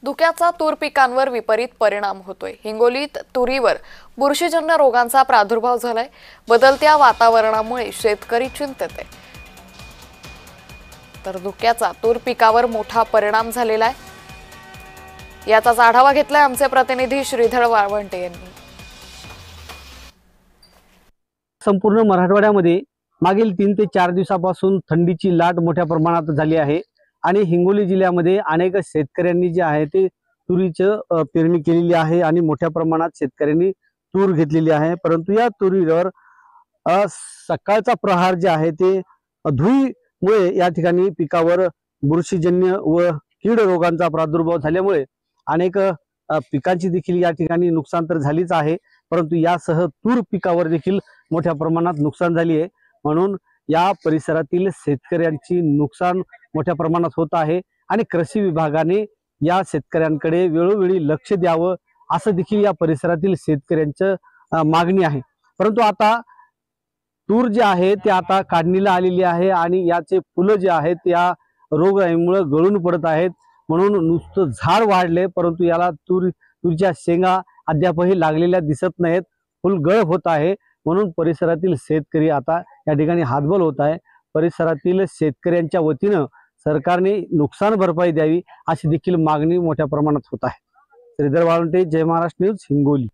धुक्याचा तूर पिकांवर विपरीत परिणाम होतोय। हिंगोलीत तुरीवर बुरशीजन्य रोगांचा प्रादुर्भाव झालाय। बदलत्या वातावरणामुळे शेतकरी चिंतेत आहे। तर धुक्याचा तूर पिकावर मोठा परिणाम झालेला आहे। याचाच आढावा घेतलाय आमचे प्रतिनिधी श्रीधर वाळवंटे यांनी। संपूर्ण मराठवाड्यामध्ये मागील 3 ते 4 दिवसापासून थंडीची लाट मोठ्या प्रमाणात झाली आहे आणि हिंगोली जिल्ह्यामध्ये अनेक शेतकऱ्यांनी जे आहे ते तुरीचं पेरणी केलेली आहे आणि मोठ्या प्रमाणात शेतकऱ्यांनी तूर घेतलेली आहे। परंतु या तुरीवर सकाळचा प्रहार जे आहे ते धुळीमुळे या ठिकाणी पिकावर बुरशीजन्य व कीड रोगांचा प्रादुर्भाव झाल्यामुळे अनेक पिकांची देखील या ठिकाणी नुकसान तर झालीच आहे, परंतु यासह तूर पिकावर देखील मोठ्या प्रमाणात नुकसान झाली आहे। म्हणून या परिसरातील शेतकऱ्यांची नुकसान मोठ्या प्रमाणात होत आहे आणि कृषी विभागाने या शेतकऱ्यांकडे वेळोवेळी लक्ष द्यावं असं देखील या परिसरातील शेतकऱ्यांचं मागणी आहे। परंतु आता तूर जे आहे ते आता काढणीला आलेली आहे आणि याचे फुलं जे आहेत त्या रोगराईमुळे गळून पडत आहेत। म्हणून नुसतं झाड वाढले परंतु याला तुरीच्या शेंगा अद्यापही लागलेल्या दिसत नाहीत, फुलगळ होत आहे। म्हणून परिसरातील शेतकरी आता या ठिकाणी हातबल होत आहे। परिसरातील शेतकऱ्यांच्या वतीनं सरकारने नुकसान भरपाई द्यावी अशी देखील मागणी मोठ्या प्रमाणात होत आहे। श्रीधर वाळवंटे, जय महाराष्ट्र न्यूज, हिंगोली।